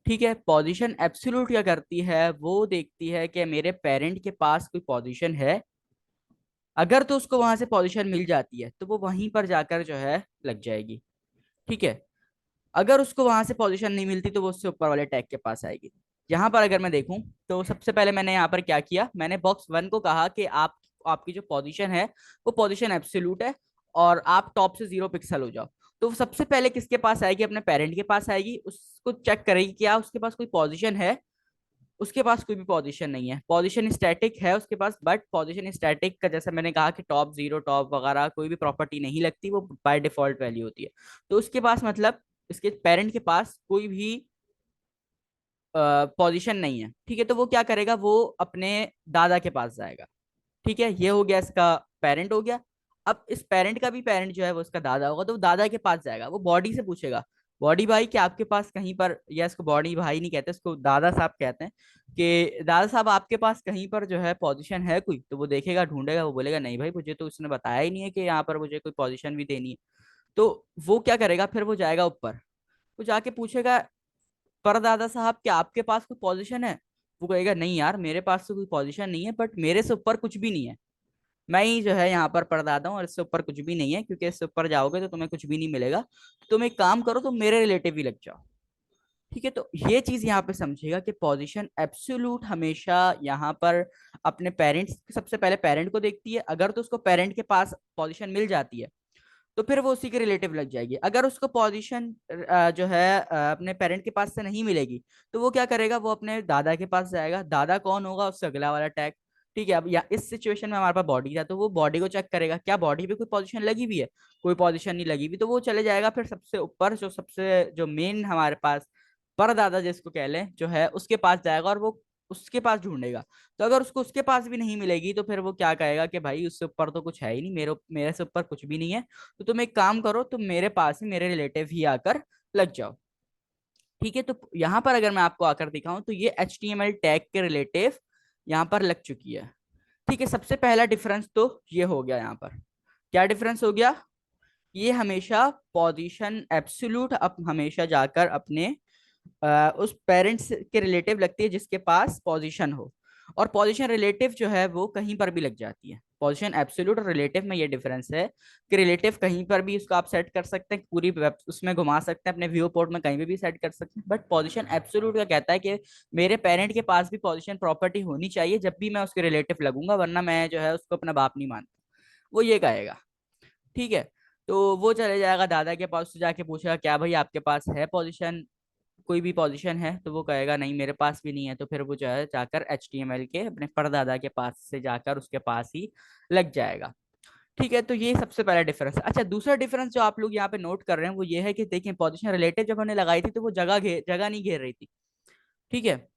ठीक है, पोजीशन एब्सोल्यूट क्या करती है, वो देखती है कि मेरे पेरेंट के पास कोई पोजीशन है, अगर तो उसको वहां से पोजीशन मिल जाती है तो वो वहीं पर जाकर जो है लग जाएगी। ठीक है, अगर उसको वहां से पोजीशन नहीं मिलती तो वो उससे ऊपर वाले टैग के पास आएगी। यहाँ पर अगर मैं देखूं तो सबसे पहले मैंने यहाँ पर क्या किया, मैंने बॉक्स 1 को कहा कि आप, आपकी जो पोजीशन है वो पोजीशन एब्सोल्यूट है और आप टॉप से 0 पिक्सल हो जाओ। तो वो सबसे पहले किसके पास आएगी, अपने पेरेंट के पास आएगी, उसको चेक करेगी क्या उसके पास कोई पोजीशन है। उसके पास कोई भी पोजीशन नहीं है, पोजीशन स्टैटिक है उसके पास, बट पोजीशन स्टैटिक का जैसा मैंने कहा कि टॉप 0 टॉप वगैरह कोई भी प्रॉपर्टी नहीं लगती, वो बाय डिफॉल्ट वैल्यू होती है। तो उसके पास मतलब इसके पेरेंट के पास कोई भी पोजीशन नहीं है। ठीक है, तो वो क्या करेगा, वो अपने दादा के पास जाएगा। ठीक है, ये हो गया इसका पेरेंट हो गया। अब इस पेरेंट का भी पेरेंट जो है वो इसका दादा होगा, तो वो दादा के पास जाएगा, वो बॉडी से पूछेगा, बॉडी भाई क्या आपके पास कहीं पर, या इसको बॉडी भाई नहीं कहते, इसको दादा साहब कहते हैं, कि दादा साहब आपके पास कहीं पर जो है पोजीशन है कोई। तो वो देखेगा ढूंढेगा, वो बोलेगा नहीं भाई मुझे तो उसने बताया ही नहीं है कि यहाँ पर मुझे कोई पोजीशन भी देनी है। तो वो क्या करेगा, फिर वो जाएगा ऊपर, वो जाके पूछेगा परदादा साहब क्या आपके पास कोई पोजीशन है। वो कहेगा नहीं यार मेरे पास तो कोई पोजीशन नहीं है, बट मेरे से ऊपर कुछ भी नहीं है। मैं ही जो है यहाँ पर परदादा हूँ और इससे ऊपर कुछ भी नहीं है, क्योंकि इससे ऊपर जाओगे तो तुम्हें कुछ भी नहीं मिलेगा। तुम एक काम करो, तुम मेरे रिलेटिव ही लग जाओ। ठीक है, तो ये चीज यहाँ पे समझिएगा कि पोजीशन एब्सोल्यूट हमेशा यहाँ पर अपने पेरेंट्स, सबसे पहले पेरेंट को देखती है। अगर तो उसको पेरेंट के पास पोजीशन मिल जाती है तो फिर वो उसी के रिलेटिव लग जाएगी। अगर उसको पोजीशन जो है अपने पेरेंट के पास से नहीं मिलेगी, तो वो क्या करेगा, वो अपने दादा के पास जाएगा। दादा कौन होगा, उससे अगला वाला टैग। ठीक है, अब या इस सिचुएशन में हमारे पास बॉडी था, तो वो बॉडी को चेक करेगा क्या बॉडी पे कोई पोजीशन लगी हुई है। कोई पोजीशन नहीं लगी हुई तो वो चले जाएगा फिर सबसे ऊपर, जो सबसे जो मेन हमारे पास परदादा जिसको कह लें जो है, उसके पास जाएगा और वो उसके पास ढूंढेगा। तो अगर उसको उसके पास भी नहीं मिलेगी तो फिर वो क्या कहेगा कि भाई उससे ऊपर तो कुछ है ही नहीं, मेरे मेरे से ऊपर कुछ भी नहीं है। तो तुम एक काम करो, तुम मेरे पास ही, मेरे रिलेटिव ही आकर लग जाओ। ठीक है, तो यहाँ पर अगर मैं आपको आकर दिखाऊं तो ये HTML टैग के रिलेटिव यहाँ पर लग चुकी है। ठीक है, सबसे पहला डिफरेंस तो ये हो गया। यहाँ पर क्या डिफरेंस हो गया, ये हमेशा पोजीशन एब्सोल्यूट अब हमेशा जाकर अपने उस पेरेंट्स के रिलेटिव लगती है जिसके पास पोजीशन हो। और पोजीशन रिलेटिव जो है वो कहीं पर भी लग जाती है। पोजीशन एब्सोल्यूट और रिलेटिव में ये डिफरेंस है कि रिलेटिव कहीं पर भी उसको आप सेट कर सकते हैं, पूरी वेब उसमें घुमा सकते हैं, अपने व्यू पोर्ट में कहीं भी सेट कर सकते हैं। बट पोजीशन एब्सोल्यूट का कहता है कि मेरे पेरेंट के पास भी पोजीशन प्रॉपर्टी होनी चाहिए जब भी मैं उसके रिलेटिव लगूंगा, वरना मैं जो है उसको अपना बाप नहीं मानता। वो ये कहेगा। ठीक है, तो वो चले जाएगा दादा के पास, उससे जाके पूछेगा क्या भाई आपके पास है पोजीशन, कोई भी पोजीशन है। तो वो कहेगा नहीं मेरे पास भी नहीं है। तो फिर वो जो है जाकर HTML के अपने परदादा के पास से जाकर उसके पास ही लग जाएगा। ठीक है, तो ये सबसे पहला डिफरेंस है। अच्छा, दूसरा डिफरेंस जो आप लोग यहाँ पे नोट कर रहे हैं वो ये है कि देखिए पोजीशन रिलेटेड जब हमने लगाई थी तो वो जगह नहीं घेर रही थी। ठीक है,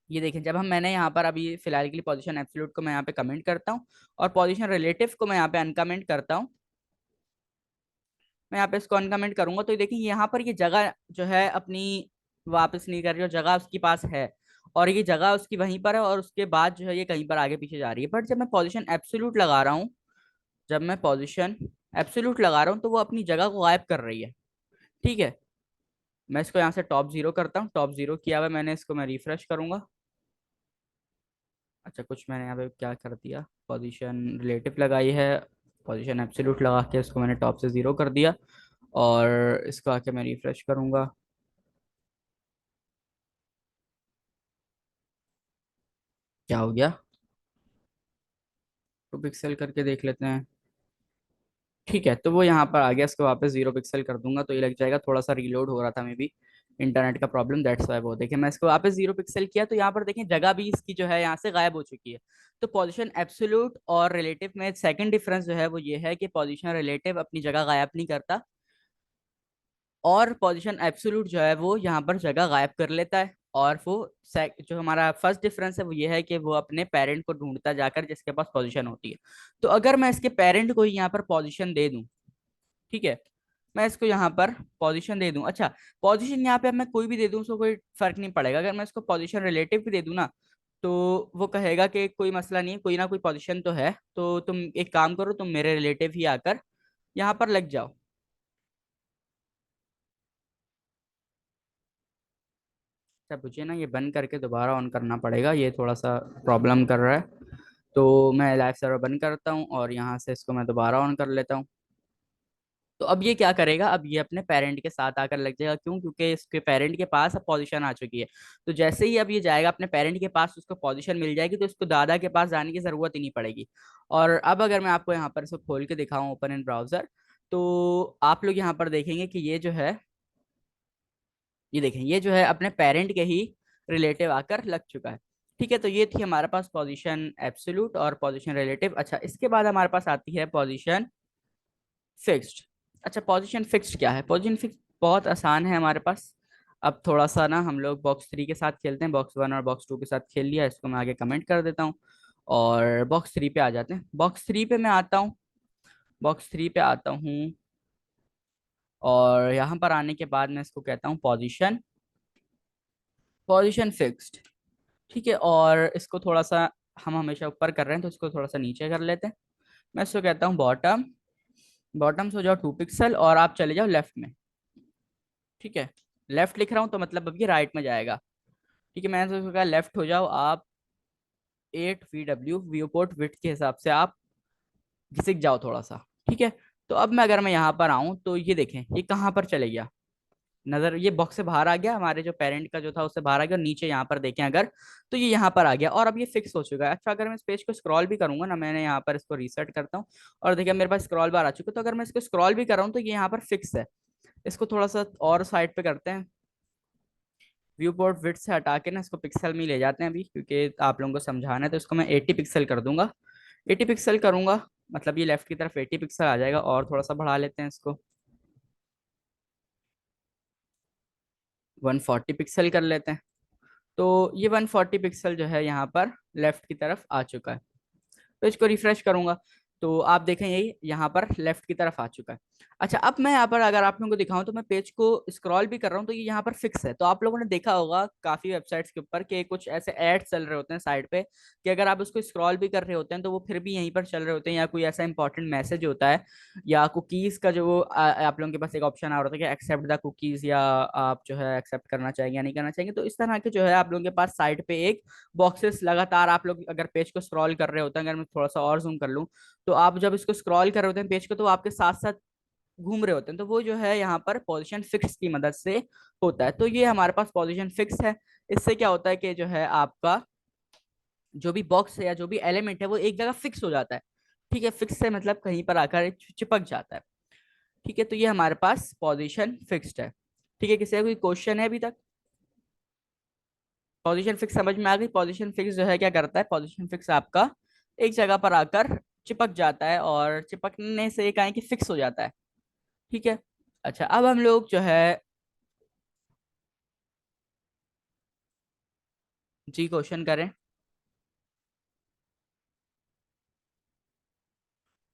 ये देखें जब मैंने यहाँ पर अभी फिलहाल के लिए पोजीशन एब्सोल्यूट को मैं यहाँ पे कमेंट करता हूँ और पोजीशन रिलेटिव को मैं यहाँ पे अनकमेंट करता हूँ, मैं यहाँ पे इसको अनकमेंट करूंगा, तो देखिए यहाँ पर ये जगह जो है अपनी वापस नहीं कर रही, और जगह उसके पास है और ये जगह उसकी वहीं पर है, और उसके बाद जो है ये कहीं पर आगे पीछे जा रही है। बट जब मैं पोजीशन एब्सोल्यूट लगा रहा हूँ, जब मैं पोजीशन एब्सोल्यूट लगा रहा हूँ तो वो अपनी जगह को गायब कर रही है। ठीक है, मैं इसको यहाँ से टॉप जीरो करता हूँ। टॉप जीरो किया हुआ मैंने, इसको मैं रिफ्रेश करूंगा। अच्छा, कुछ मैंने यहाँ पे क्या कर दिया, पोजीशन रिलेटिव लगाई है, पोजीशन एब्सोल्यूट लगा के इसको मैंने टॉप से जीरो कर दिया, और इसको आके मैं रिफ्रेश करूंगा। क्या हो गया, तो पिक्सल करके देख लेते हैं। ठीक है, तो वो यहाँ पर आ गया, इसको वापस 0 पिक्सल कर दूंगा तो ये लग जाएगा। थोड़ा सा रीलोड हो रहा था मे बी, इंटरनेट का प्रॉब्लम, दैट्स वाई। वो देखिए मैं इसको वापस 0 पिक्सल किया तो यहाँ पर देखें जगह भी इसकी जो है यहाँ से गायब हो चुकी है। तो पोजीशन एब्सोल्यूट और रिलेटिव में सेकंड डिफरेंस जो है वो ये है कि पोजीशन रिलेटिव अपनी जगह गायब नहीं करता, और पोजीशन एब्सोल्यूट जो है वो यहाँ पर जगह गायब कर लेता है। और वो जो हमारा फर्स्ट डिफरेंस है वो ये है कि वो अपने पेरेंट को ढूंढता जाकर जिसके पास पोजीशन होती है। तो अगर मैं इसके पेरेंट को ही यहाँ पर पोजीशन दे दूं, ठीक है, मैं इसको यहाँ पर पोजीशन दे दूं। अच्छा, पोजीशन यहाँ पे अब मैं कोई भी दे दूं उसको कोई फर्क नहीं पड़ेगा। अगर मैं इसको पोजीशन रिलेटिव भी दे दूं ना, तो वो कहेगा कि कोई मसला नहीं है, कोई ना कोई पोजीशन तो है, तो तुम एक काम करो, तुम मेरे रिलेटिव ही आकर यहाँ पर लग जाओ। अच्छा, मुझे ना ये बंद करके दोबारा ऑन करना पड़ेगा, ये थोड़ा सा प्रॉब्लम कर रहा है। तो मैं लाइव सर्वर बंद करता हूँ और यहाँ से इसको मैं दोबारा ऑन कर लेता हूँ। तो अब ये क्या करेगा, अब ये अपने पेरेंट के साथ आकर लग जाएगा। क्यों, क्योंकि इसके पेरेंट के पास अब पोजीशन आ चुकी है। तो जैसे ही अब ये जाएगा अपने पेरेंट के पास, उसको पोजीशन मिल जाएगी, तो इसको दादा के पास जाने की जरूरत ही नहीं पड़ेगी। और अब अगर मैं आपको यहाँ पर इसको खोल के दिखाऊं ओपन इन ब्राउजर, तो आप लोग यहाँ पर देखेंगे कि ये जो है, ये देखें ये जो है अपने पेरेंट के ही रिलेटिव आकर लग चुका है। ठीक है, तो ये थी हमारे पास पोजीशन एब्सोल्यूट और पोजीशन रिलेटिव। अच्छा, इसके बाद हमारे पास आती है पोजीशन फिक्स्ड। अच्छा, पोजीशन फिक्स्ड क्या है, पोजीशन फिक्स बहुत आसान है हमारे पास। अब थोड़ा सा ना हम लोग बॉक्स 3 के साथ खेलते हैं, बॉक्स 1 और बॉक्स 2 के साथ खेल लिया, इसको मैं आगे कमेंट कर देता हूँ और बॉक्स 3 पे आ जाते हैं। बॉक्स 3 पे मैं आता हूँ, बॉक्स 3 पे आता हूँ, और यहाँ पर आने के बाद मैं इसको कहता हूँ पोजीशन, पोजीशन फिक्स्ड। ठीक है, और इसको थोड़ा सा हम हमेशा ऊपर कर रहे हैं तो इसको थोड़ा सा नीचे कर लेते हैं। मैं इसको कहता हूँ बॉटम, बॉटम से हो जाओ 2 पिक्सल और आप चले जाओ लेफ्ट में। ठीक है, लेफ्ट लिख रहा हूँ तो मतलब अब ये राइट में जाएगा। ठीक है, मैंने तो कहा लेफ्ट हो जाओ आप 8 VW व्यू पोर्ट विड्थ के हिसाब से आप घिसक जाओ थोड़ा सा। ठीक है। तो अब मैं अगर मैं यहाँ पर आऊँ तो ये देखें ये कहाँ पर चले गया, नजर ये बॉक्स से बाहर आ गया, हमारे जो पेरेंट का जो था उससे बाहर आ गया, और नीचे यहाँ पर देखें अगर तो ये यहाँ पर आ गया और अब ये फिक्स हो चुका है। अच्छा अगर मैं इस पेज को स्क्रॉल भी करूंगा ना, मैंने यहाँ पर इसको रीसेट करता हूँ और देखिए मेरे पास स्क्रॉल बार आ चुका है। तो अगर मैं इसको स्क्रॉल भी कर रहा हूँ तो ये यहाँ पर फिक्स है। इसको थोड़ा सा और साइड पे करते हैं, व्यू पोर्ट विड्थ से हटा के ना इसको पिक्सल में ले जाते हैं अभी, क्योंकि आप लोगों को समझाना है। तो इसको मैं 80 पिक्सल कर दूंगा, 80 पिक्सल करूंगा, मतलब ये लेफ्ट की तरफ 80 पिक्सल आ जाएगा। और थोड़ा सा बढ़ा लेते हैं इसको, 140 पिक्सल कर लेते हैं। तो ये 140 पिक्सल जो है यहाँ पर लेफ्ट की तरफ आ चुका है। तो इसको रिफ्रेश करूंगा तो आप देखें यही यहाँ पर लेफ्ट की तरफ आ चुका है। अच्छा अब मैं यहाँ पर अगर आप लोगों को दिखाऊं तो मैं पेज को स्क्रॉल भी कर रहा हूँ तो ये यहाँ पर फिक्स है। तो आप लोगों ने देखा होगा काफी वेबसाइट्स के ऊपर कि कुछ ऐसे एड्स चल रहे होते हैं साइड पे, कि अगर आप उसको स्क्रॉल भी कर रहे होते हैं तो वो फिर भी यहीं पर चल रहे होते हैं, या कोई ऐसा इंपॉर्टेंट मैसेज होता है, या कुकीज का जो आप लोगों के पास एक ऑप्शन आ रहा था कि एक्सेप्ट द कुकीज, या आप जो है एक्सेप्ट करना चाहेंगे या नहीं करना चाहेंगे। तो इस तरह के जो है आप लोगों के पास साइड पे एक बॉक्सेस लगातार, आप लोग अगर पेज को स्क्रॉल कर रहे होते हैं, अगर मैं थोड़ा सा और जूम कर लूँ, तो आप जब इसको स्क्रॉल कर रहे होते हैं पेज को तो वो आपके साथ साथ घूम रहे होते हैं। तो वो जो है यहाँ पर पोजीशन फिक्स की मदद से होता है। तो ये हमारे पास पोजीशन फिक्स है। इससे क्या होता है कि जो है आपका जो भी बॉक्स है या जो भी एलिमेंट है वो एक जगह फिक्स हो जाता है। ठीक है, फिक्स से मतलब कहीं पर आकर चिपक जाता है। ठीक है, तो ये हमारे पास पोजीशन फिक्स्ड है। ठीक है, किसी का कोई क्वेश्चन है अभी तक? पोजीशन फिक्स समझ में आ गई? पोजीशन फिक्स जो है क्या करता है, पोजीशन फिक्स आपका एक जगह पर आकर चिपक जाता है, और चिपकने से एक आए कि फिक्स हो जाता है। ठीक है। अच्छा अब हम लोग जो है जी क्वेश्चन करें।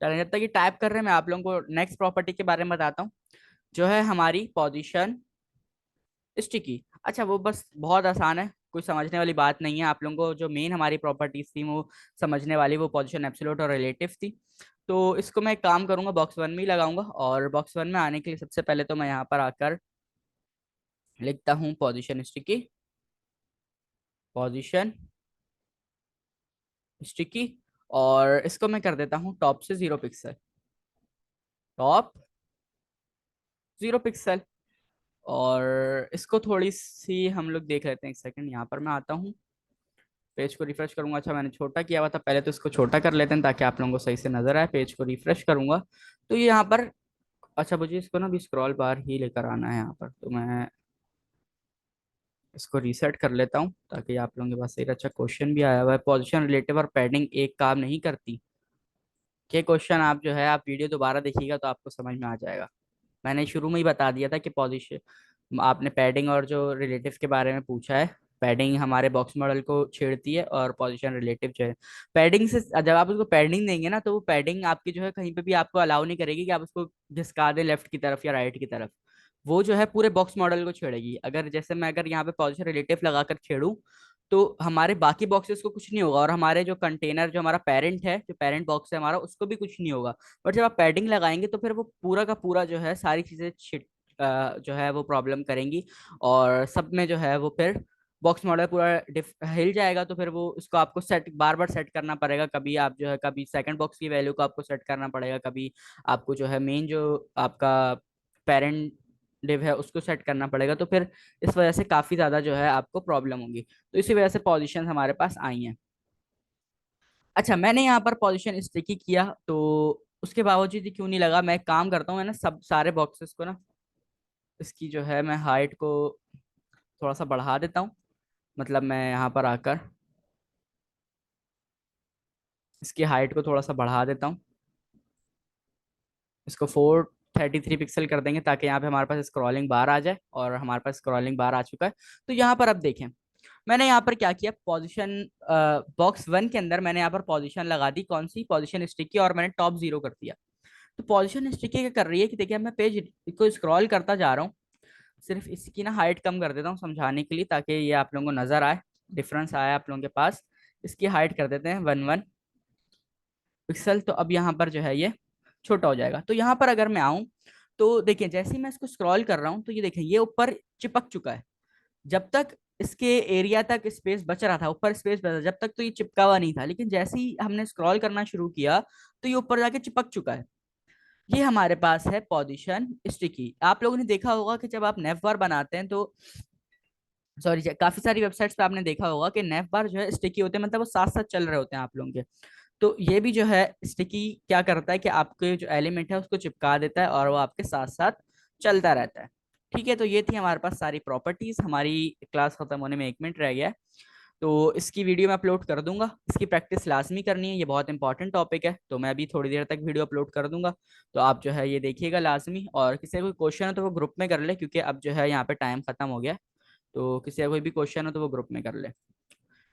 चलें, जब तक ये टाइप कर रहे हैं मैं आप लोगों को नेक्स्ट प्रॉपर्टी के बारे में बताता हूँ, जो है हमारी पोजीशन स्टिकी। अच्छा वो बस बहुत आसान है, कोई समझने वाली बात नहीं है। आप लोगों को जो मेन हमारी प्रॉपर्टीज थी वो समझने वाली, वो पोजीशन एब्सोल्यूट और रिलेटिव थी। तो इसको मैं एक काम करूंगा, बॉक्स वन में ही लगाऊंगा, और बॉक्स वन में आने के लिए सबसे पहले तो मैं यहाँ पर आकर लिखता हूँ पोजीशन स्टिकी, पोजीशन स्टिकी, और इसको मैं कर देता हूँ टॉप से 0 पिक्सल, टॉप 0 पिक्सल। और इसको थोड़ी सी हम लोग देख लेते हैं, एक सेकंड यहाँ पर मैं आता हूँ, पेज को रिफ्रेश करूंगा। अच्छा मैंने छोटा किया हुआ था पहले, तो इसको छोटा कर लेते हैं ताकि आप लोगों को सही से नजर आए। पेज को रिफ्रेश करूंगा तो ये यहाँ पर, अच्छा मुझे इसको ना भी स्क्रॉल बार ही लेकर आना है यहाँ पर, तो मैं इसको रीसेट कर लेता हूँ ताकि आप लोगों के पास एक अच्छा क्वेश्चन भी आया हुआ है, पोजीशन रिलेटिव और पैडिंग एक काम नहीं करती। ये क्वेश्चन आप जो है आप वीडियो दोबारा देखिएगा तो आपको समझ में आ जाएगा। मैंने शुरू में ही बता दिया था कि पोजीशन, आपने पैडिंग और जो रिलेटिव के बारे में पूछा है, पैडिंग हमारे बॉक्स मॉडल को छेड़ती है और पोजीशन रिलेटिव जो है पैडिंग से, जब आप उसको पैडिंग देंगे ना तो वो पैडिंग आपकी जो है कहीं पे भी आपको अलाउ नहीं करेगी कि आप उसको घिसका दें लेफ्ट की तरफ या राइट की तरफ। वो जो है पूरे बॉक्स मॉडल को छेड़ेगी। अगर जैसे मैं अगर यहाँ पे पोजीशन रिलेटिव लगाकर छेड़ूं तो हमारे बाकी बॉक्सेस को कुछ नहीं होगा, और हमारे जो कंटेनर जो हमारा पेरेंट है, जो पेरेंट बॉक्स है हमारा, उसको भी कुछ नहीं होगा। बट जब आप पैडिंग लगाएंगे तो फिर वो पूरा का पूरा जो है सारी चीजें जो है वो प्रॉब्लम करेंगी, और सब में जो है वो फिर बॉक्स मॉडल पूरा हिल जाएगा। तो फिर वो उसको आपको सेट बार बार सेट करना पड़ेगा, कभी आप जो है कभी सेकंड बॉक्स की वैल्यू को आपको सेट करना पड़ेगा, कभी आपको जो है मेन जो आपका पेरेंट डिव है उसको सेट करना पड़ेगा। तो फिर इस वजह से काफी ज्यादा जो है आपको प्रॉब्लम होगी। तो इसी वजह से पॉजिशन हमारे पास आई हैं। अच्छा मैंने यहाँ पर पोजीशन स्टिकी किया तो उसके बावजूद ही क्यों नहीं लगा, मैं एक काम करता हूँ, मैं ना सब सारे बॉक्सेस को ना इसकी जो है मैं हाइट को थोड़ा सा बढ़ा देता हूँ। मतलब मैं यहाँ पर आकर इसकी हाइट को थोड़ा सा बढ़ा देता हूँ, इसको 433 पिक्सल कर देंगे ताकि यहाँ पे हमारे पास स्क्रॉलिंग बार आ जाए, और हमारे पास स्क्रॉलिंग बार आ चुका है। तो यहाँ पर अब देखें मैंने यहाँ पर क्या किया, पोजीशन बॉक्स वन के अंदर मैंने यहाँ पर पोजीशन लगा दी, कौन सी पोजीशन स्टिकी, और मैंने टॉप 0 कर दिया। तो पोजीशन स्टिकी क्या कर रही है कि देखिए मैं पेज को स्क्रॉल करता जा रहा हूँ, सिर्फ इसकी ना हाइट कम कर देता हूँ समझाने के लिए ताकि ये आप लोगों को नजर आए, डिफरेंस आया आप लोगों के पास। इसकी हाइट कर देते हैं 11 पिक्सल। तो अब यहाँ पर जो है ये छोटा हो जाएगा। तो यहाँ पर अगर मैं आऊँ तो देखिए जैसे ही मैं इसको स्क्रॉल कर रहा हूँ तो ये देखिए ये ऊपर चिपक चुका है। जब तक इसके एरिया तक स्पेस बच रहा था, ऊपर स्पेस बचा, जब तक तो ये चिपका हुआ नहीं था, लेकिन जैसे ही हमने स्क्रॉल करना शुरू किया तो ये ऊपर जाके चिपक चुका है। ये हमारे पास है पोजीशन स्टिकी। आप लोगों ने देखा होगा कि जब आप नेव बार बनाते हैं तो, सॉरी, काफी सारी वेबसाइट्स पे आपने देखा होगा कि नेव बार जो है स्टिकी होते हैं, मतलब वो साथ साथ चल रहे होते हैं आप लोगों के। तो ये भी जो है स्टिकी क्या करता है कि आपके जो एलिमेंट है उसको चिपका देता है और वो आपके साथ साथ चलता रहता है। ठीक है, तो ये थी हमारे पास सारी प्रॉपर्टीज। हमारी क्लास खत्म होने में 1 मिनट रह गया है, तो इसकी वीडियो मैं अपलोड कर दूंगा। इसकी प्रैक्टिस लाजमी करनी है, ये बहुत इंपॉर्टेंट टॉपिक है, तो मैं अभी थोड़ी देर तक वीडियो अपलोड कर दूंगा। तो आप जो है ये देखिएगा लाजमी, और किसी का कोई क्वेश्चन है तो वो ग्रुप में कर ले, क्योंकि अब जो है यहाँ पे टाइम खत्म हो गया है। तो किसी का कोई भी क्वेश्चन हो तो वो ग्रुप में कर ले।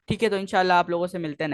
ठीक है, तो इंशाल्लाह आप लोगों से मिलते हैं नेक्स्ट